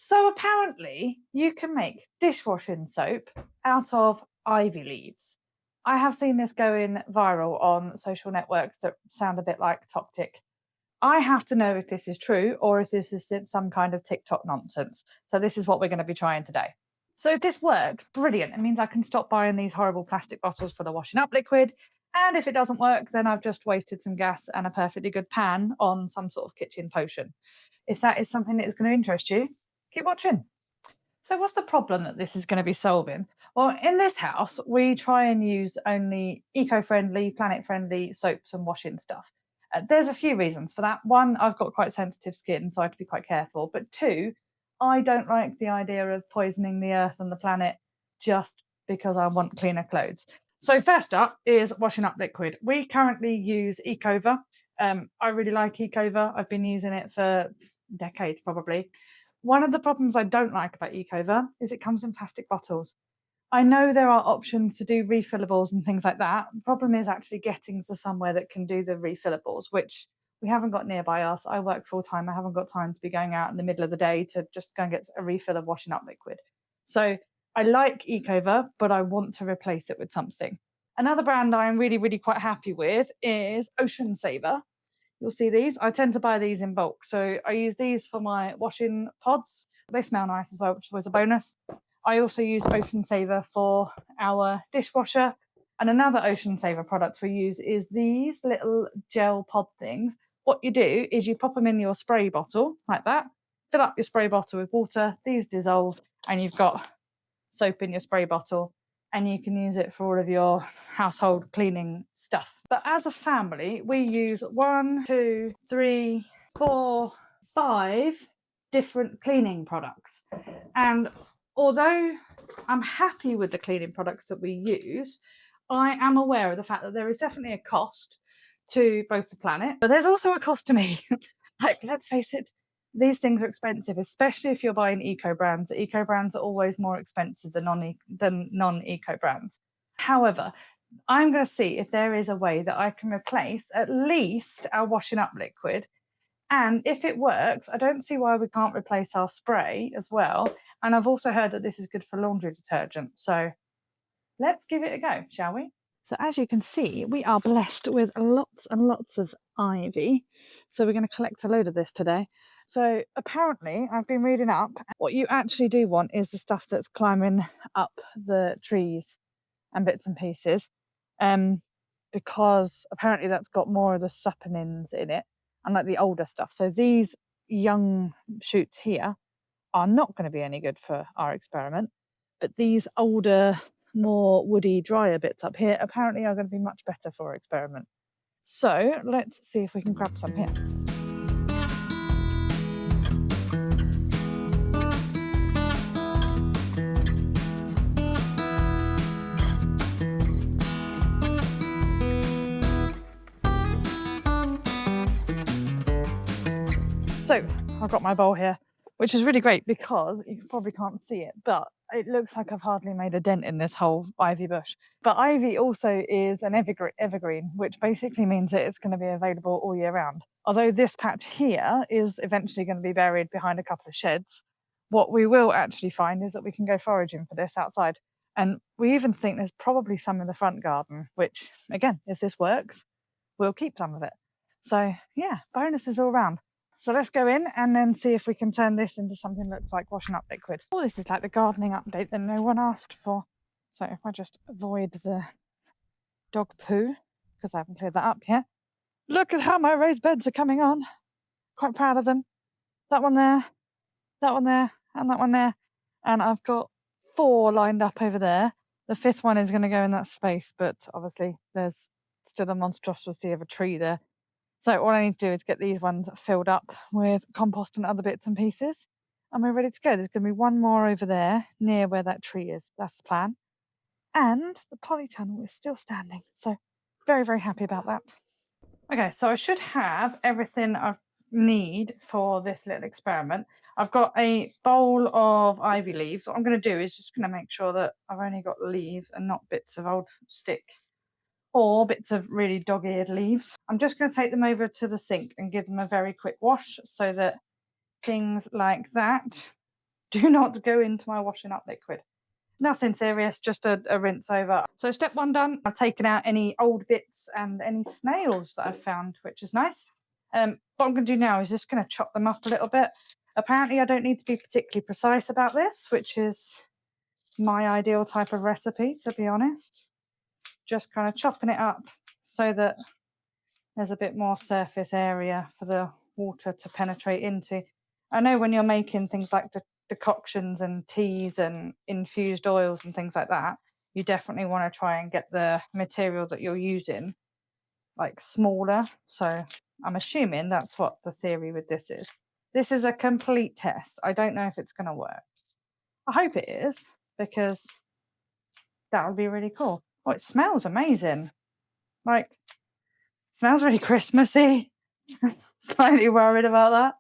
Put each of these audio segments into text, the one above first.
So apparently you can make dishwashing soap out of ivy leaves. I have seen this going viral on social networks that sound a bit like Toctic. I have to know if this is true or if this is some kind of TikTok nonsense. So this is what we're going to be trying today. So if this works, brilliant. It means I can stop buying these horrible plastic bottles for the washing up liquid. And if it doesn't work, then I've just wasted some gas and a perfectly good pan on some sort of kitchen potion. If that is something that is going to interest you, keep watching. So, what's the problem that this is going to be solving? Well, in this house, we try and use only eco friendly, planet friendly soaps and washing stuff. There's a few reasons for that. One, I've got quite sensitive skin, so I have to be quite careful. But two, I don't like the idea of poisoning the earth and the planet just because I want cleaner clothes. So, first up is washing up liquid. We currently use Ecover. I really like Ecover. I've been using it for decades probably. One of the problems I don't like about Ecover is it comes in plastic bottles. I know there are options to do refillables and things like that. The problem is actually getting to somewhere that can do the refillables, which we haven't got nearby us. I work full time. I haven't got time to be going out in the middle of the day to just go and get a refill of washing up liquid. So I like Ecover, but I want to replace it with something. Another brand I'm really, really quite happy with is Ocean Saver. You'll see these. I tend to buy these in bulk. So I use these for my washing pods. They smell nice as well, which was a bonus. I also use Ocean Saver for our dishwasher. And another Ocean Saver product we use is these little gel pod things. What you do is you pop them in your spray bottle like that, fill up your spray bottle with water, these dissolve, and you've got soap in your spray bottle and you can use it for all of your household cleaning stuff. But as a family, we use 1, 2, 3, 4, 5 different cleaning products. And although I'm happy with the cleaning products that we use, I am aware of the fact that there is definitely a cost to both the planet, but there's also a cost to me. Like, let's face it, these things are expensive, especially if you're buying eco brands. Eco brands are always more expensive than non-eco brands. However, I'm going to see if there is a way that I can replace at least our washing up liquid. And if it works, I don't see why we can't replace our spray as well. And I've also heard that this is good for laundry detergent. So let's give it a go, shall we? So as you can see, we are blessed with lots and lots of ivy. So we're going to collect a load of this today. So apparently, I've been reading up, what you actually do want is the stuff that's climbing up the trees and bits and pieces, because apparently that's got more of the saponins in it, unlike the older stuff. So these young shoots here are not going to be any good for our experiment, but these older, more woody, drier bits up here apparently are going to be much better for our experiment. So let's see if we can grab some here. So I've got my bowl here, which is really great because you probably can't see it, but it looks like I've hardly made a dent in this whole ivy bush. But ivy also is an evergreen, which basically means that it's going to be available all year round. Although this patch here is eventually going to be buried behind a couple of sheds, what we will actually find is that we can go foraging for this outside. And we even think there's probably some in the front garden, which, again, if this works, we'll keep some of it. So yeah, bonuses all round. So let's go in and then see if we can turn this into something that looks like washing up liquid. Oh, this is like the gardening update that no one asked for. So if I just avoid the dog poo, because I haven't cleared that up yet. Look at how my raised beds are coming on. Quite proud of them. That one there, that one there, and that one there. And I've got 4 lined up over there. The 5th one is going to go in that space, but obviously there's still a monstrosity of a tree there. So all I need to do is get these ones filled up with compost and other bits and pieces. And we're ready to go. There's going to be one more over there near where that tree is. That's the plan. And the polytunnel is still standing. So very, very happy about that. Okay, so I should have everything I need for this little experiment. I've got a bowl of ivy leaves. What I'm going to do is just going to make sure that I've only got leaves and not bits of old stick or bits of really dog-eared leaves. I'm just going to take them over to the sink and give them a very quick wash so that things like that Do not go into my washing up liquid. Nothing serious, just a rinse over. So step 1 done. I've taken out any old bits and any snails that I've found, which is nice. What I'm going to do now is just going to chop them up a little bit. Apparently I don't need to be particularly precise about this, which is my ideal type of recipe, to be honest. Just kind of chopping it up so that there's a bit more surface area for the water to penetrate into. I know when you're making things like decoctions and teas and infused oils and things like that, you definitely want to try and get the material that you're using like smaller. So I'm assuming that's what the theory with this is. This is a complete test. I don't know if it's going to work. I hope it is, because that would be really cool. Oh, it smells amazing. Like, smells really Christmassy. Slightly worried about that.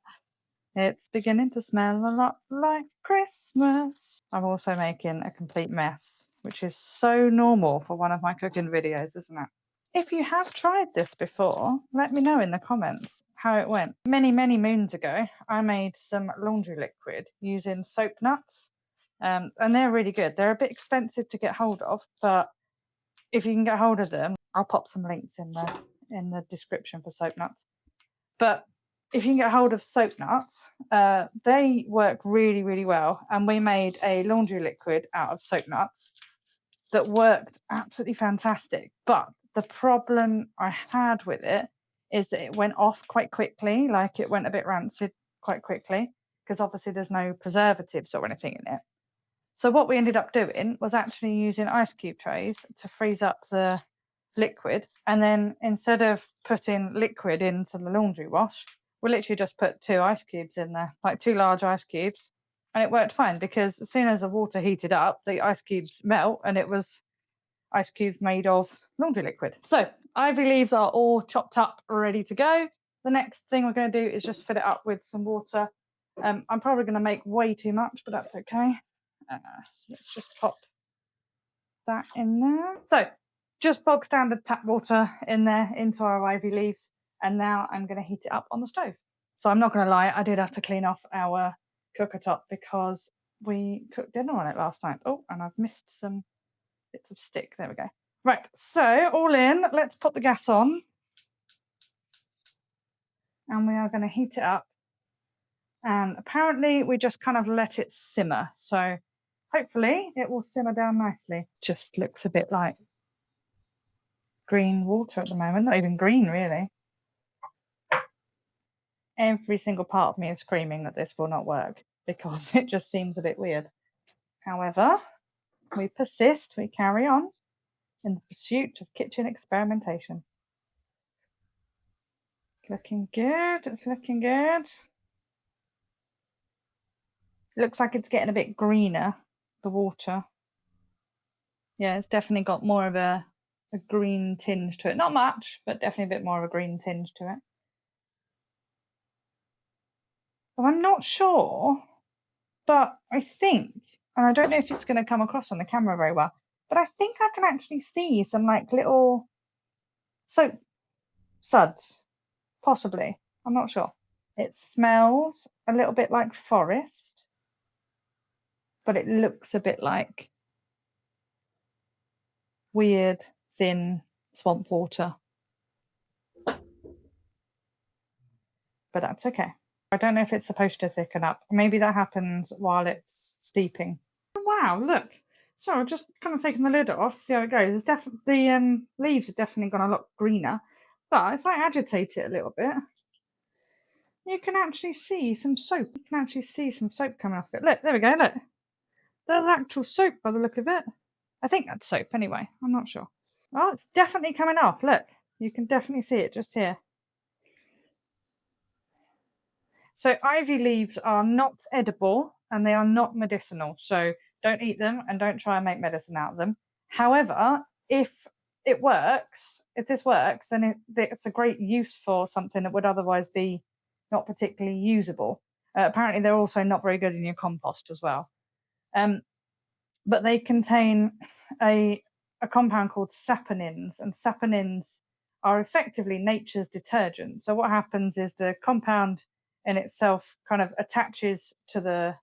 It's beginning to smell a lot like Christmas. I'm also making a complete mess, which is so normal for one of my cooking videos, isn't it? If you have tried this before, let me know in the comments how it went. Many, many moons ago, I made some laundry liquid using soap nuts, and they're really good. They're a bit expensive to get hold of, but if you can get hold of them, I'll pop some links in the description for soap nuts. But if you can get hold of soap nuts, they work really, really well. And we made a laundry liquid out of soap nuts that worked absolutely fantastic. But the problem I had with it is that it went off quite quickly, like it went a bit rancid quite quickly, because obviously there's no preservatives or anything in it. So what we ended up doing was actually using ice cube trays to freeze up the liquid, and then instead of putting liquid into the laundry wash, we literally just put 2 ice cubes in there, like 2 large ice cubes, and it worked fine, because as soon as the water heated up, the ice cubes melt, and it was ice cubes made of laundry liquid. So ivy leaves are all chopped up, ready to go. The next thing we're going to do is just fill it up with some water. I'm probably going to make way too much, but that's okay. So let's just pop that in there. So just bog standard tap water in there into our ivy leaves, and now I'm going to heat it up on the stove. So I'm not going to lie, I did have to clean off our cooker top because we cooked dinner on it last night. Oh, and I've missed some bits of stick. There we go. Right, so all in, let's put the gas on, and we are going to heat it up, and apparently we just kind of let it simmer. So hopefully it will simmer down nicely. Just looks a bit like green water at the moment, not even green really. Every single part of me is screaming that this will not work because it just seems a bit weird. However, we persist, we carry on in the pursuit of kitchen experimentation. It's looking good, it's looking good. It looks like it's getting a bit greener, the water. Yeah, it's definitely got more of a green tinge to it. Not much, but definitely a bit more of a green tinge to it. Well, I'm not sure, but I think, and I don't know if it's going to come across on the camera very well, but I think I can actually see some like little soap suds, possibly. I'm not sure. It smells a little bit like forest, but it looks a bit like weird, thin swamp water. But that's okay. I don't know if it's supposed to thicken up. Maybe that happens while it's steeping. Wow, look. So I've just kind of taken the lid off, see how it goes. The leaves are definitely gone a lot greener. But if I agitate it a little bit, you can actually see some soap. You can actually see some soap coming off it. Look, there we go, look. There's actual soap by the look of it. I think that's soap anyway. I'm not sure. Well, it's definitely coming off. Look, you can definitely see it just here. So ivy leaves are not edible and they are not medicinal. So don't eat them and don't try and make medicine out of them. However, if it works, if this works, then it's a great use for something that would otherwise be not particularly usable. Apparently, they're also not very good in your compost as well. But they contain a compound called saponins, and saponins are effectively nature's detergent. So what happens is the compound in itself kind of attaches to the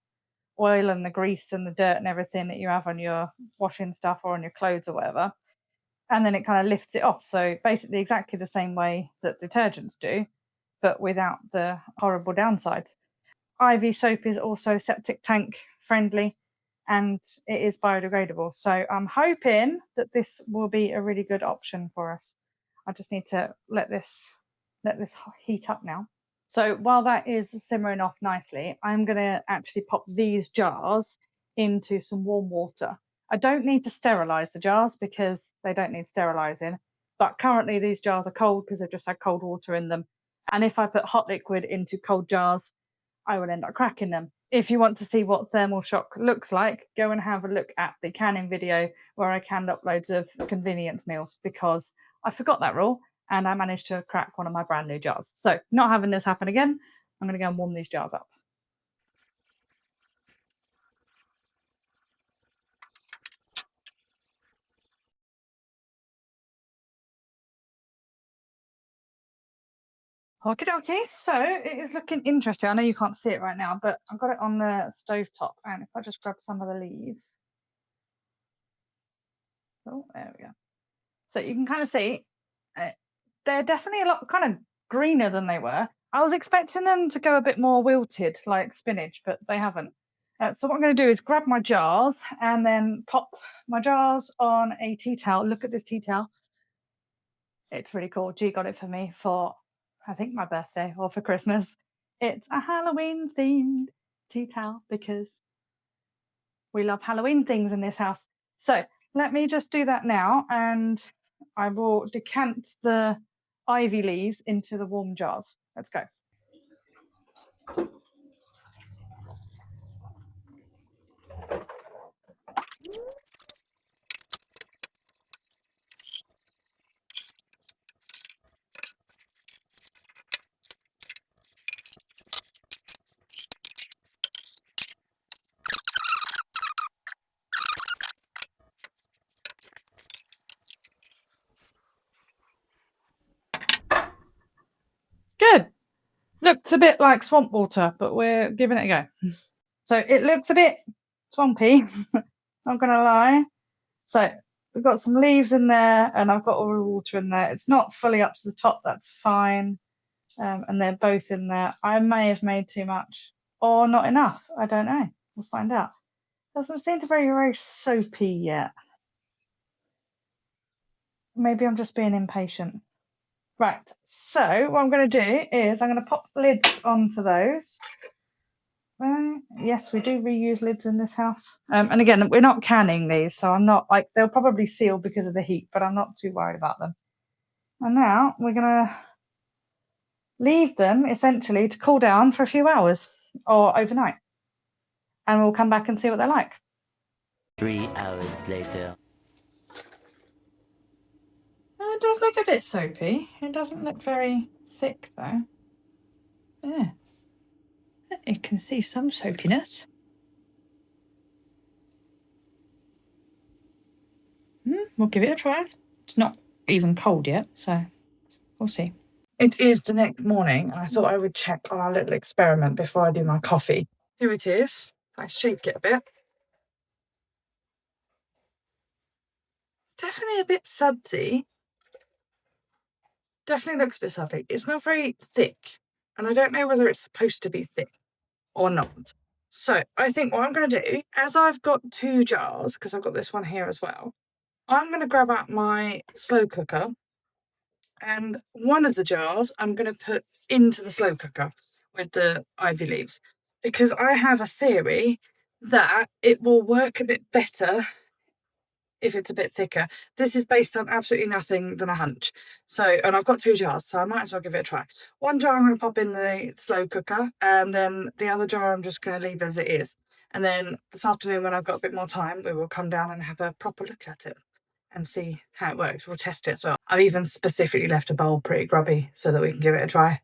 oil and the grease and the dirt and everything that you have on your washing stuff or on your clothes or whatever. And then it kind of lifts it off. So basically exactly the same way that detergents do, but without the horrible downsides. Ivy soap is also septic tank friendly and it is biodegradable. So I'm hoping that this will be a really good option for us. I just need to let this heat up now. So while that is simmering off nicely, I'm going to actually pop these jars into some warm water. I don't need to sterilize the jars because they don't need sterilizing, but currently these jars are cold because they've just had cold water in them. And if I put hot liquid into cold jars, I will end up cracking them. If you want to see what thermal shock looks like, go and have a look at the canning video where I canned up loads of convenience meals because I forgot that rule and I managed to crack one of my brand new jars. So not having this happen again, I'm going to go and warm these jars up. Okie dokie, so it is looking interesting. I know you can't see it right now, but I've got it on the stove top, and if I just grab some of the leaves. Oh, there we go. So you can kind of see they're definitely a lot kind of greener than they were. I was expecting them to go a bit more wilted like spinach, but they haven't. So what I'm going to do is grab my jars and then pop my jars on a tea towel. Look at this tea towel. It's really cool. G got it for me for, I think, my birthday or for Christmas. It's a Halloween themed tea towel because we love Halloween things in this house. So let me just do that now and I will decant the ivy leaves into the warm jars. Let's go. Good. Looks a bit like swamp water, but we're giving it a go. So it looks a bit swampy, not going to lie. So we've got some leaves in there and I've got all the water in there. It's not fully up to the top, that's fine. And they're both in there. I may have made too much or not enough. I don't know. We'll find out. Doesn't seem to be very soapy yet. Maybe I'm just being impatient. Right, so what I'm going to do is I'm going to pop lids onto those. Yes, we do reuse lids in this house. And again, we're not canning these, so I'm not like, they'll probably seal because of the heat, but I'm not too worried about them. And now we're going to leave them essentially to cool down for a few hours or overnight. And we'll come back and see what they're like. 3 hours later. Oh, it does look a bit soapy. It doesn't look very thick though. Yeah. You can see some soapiness. We'll give it a try. It's not even cold yet, so we'll see. It is the next morning, and I thought I would check on our little experiment before I do my coffee. Here it is. I shake it a bit. It's definitely a bit sudsy. Definitely looks a bit sudsy. It's not very thick, and I don't know whether it's supposed to be thick or not. So I think what I'm going to do, as I've got 2 jars, because I've got this one here as well, I'm going to grab out my slow cooker and one of the jars I'm going to put into the slow cooker with the ivy leaves because I have a theory that it will work a bit better if it's a bit thicker. This is based on absolutely nothing than a hunch. So, and I've got 2 jars, so I might as well give it a try. One jar I'm going to pop in the slow cooker and then the other jar I'm just going to leave as it is. And then this afternoon when I've got a bit more time, we will come down and have a proper look at it and see how it works. We'll test it as well. I've even specifically left a bowl pretty grubby so that we can give it a try.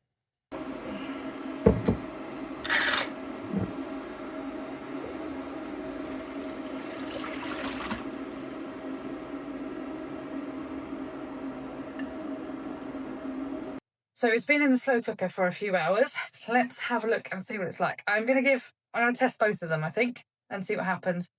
So it's been in the slow cooker for a few hours. Let's have a look and see what it's like. I'm going to give I'm going to test both of them, I think, and see what happens.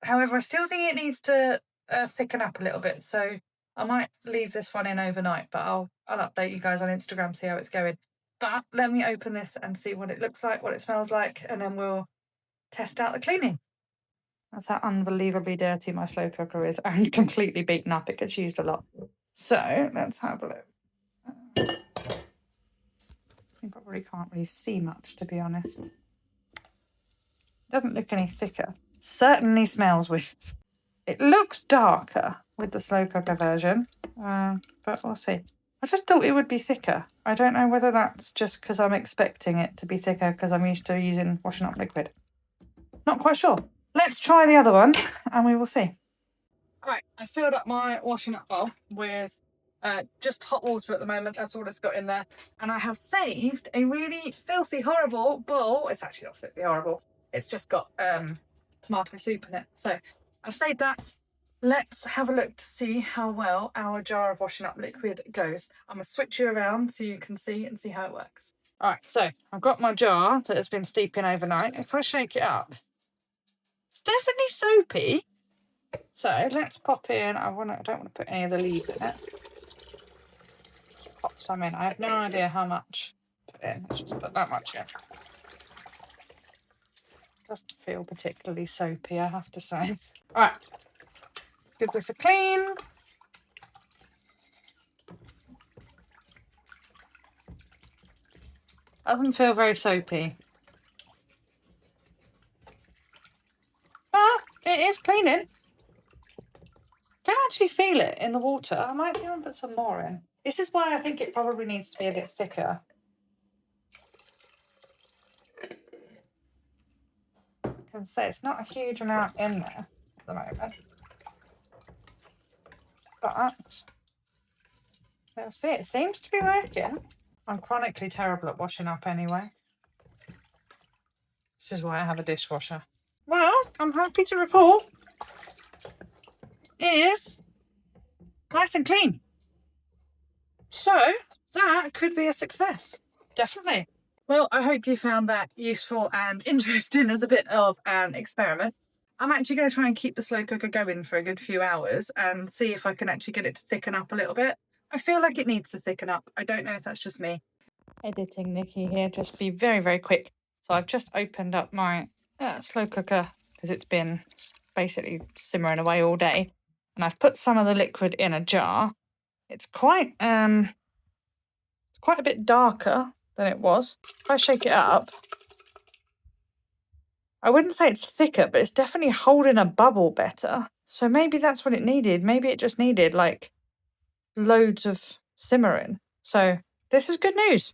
However, I still think it needs to thicken up a little bit, so I might leave this one in overnight, but I'll update you guys on Instagram, see how it's going. But let me open this and see what it looks like, what it smells like, and then we'll test out the cleaning. That's how unbelievably dirty my slow cooker is and completely beaten up. It gets used a lot. So let's have a look. I probably can't really see much, to be honest. Doesn't look any thicker. Certainly smells with. It looks darker with the slow cooker version, but we'll see. I just thought it would be thicker. I don't know whether that's just because I'm expecting it to be thicker because I'm used to using washing up liquid. Not quite sure. Let's try the other one and we will see. All right, I filled up my washing up bowl with just hot water at the moment. That's all it's got in there. And I have saved a really filthy, horrible bowl. It's actually not filthy, horrible. It's just got tomato soup in it. So I've saved that. Let's have a look to see how well our jar of washing up liquid goes. I'm going to switch you around so you can see and see how it works. All right, so I've got my jar that has been steeping overnight. If I shake it up, it's definitely soapy. So let's pop in. I don't want to put any of the leaves in it. Pop some in. I have no idea how much to put in. Let's just put that much in. Doesn't feel particularly soapy, I have to say. All right, give this a clean. Doesn't feel very soapy. But it is cleaning. Can actually feel it in the water. I might be able to put some more in. This is why I think it probably needs to be a bit thicker. I can say it's not a huge amount in there at the moment. But we'll see. It seems to be working. I'm chronically terrible at washing up anyway. This is why I have a dishwasher. Well, I'm happy to report it is nice and clean. So that could be a success. Definitely. Well, I hope you found that useful and interesting as a bit of an experiment. I'm actually going to try and keep the slow cooker going for a good few hours and see if I can actually get it to thicken up a little bit. I feel like it needs to thicken up. I don't know if that's just me. Editing Nikki here, just be very, very quick. So I've just opened up my slow cooker because it's been basically simmering away all day. And I've put some of the liquid in a jar. It's quite a bit darker than it was. If I shake it up, I wouldn't say it's thicker, but it's definitely holding a bubble better. So maybe that's what it needed. Maybe it just needed like loads of simmering. So this is good news.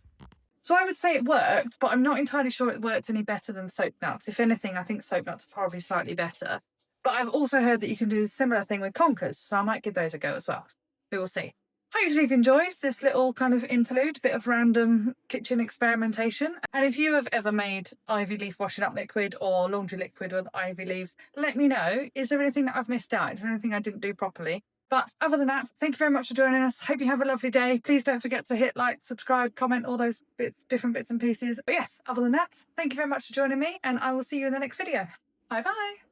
So I would say it worked, but I'm not entirely sure it worked any better than soap nuts. If anything, I think soap nuts are probably slightly better. But I've also heard that you can do a similar thing with conkers, so I might give those a go as well. We will see. Hopefully you've enjoyed this little kind of interlude, bit of random kitchen experimentation. And if you have ever made ivy leaf washing up liquid or laundry liquid with ivy leaves, let me know. Is there anything that I've missed out? Is there anything I didn't do properly? But other than that, thank you very much for joining us. Hope you have a lovely day. Please don't forget to hit like, subscribe, comment, all those different bits and pieces. But yes, other than that, thank you very much for joining me and I will see you in the next video. Bye bye.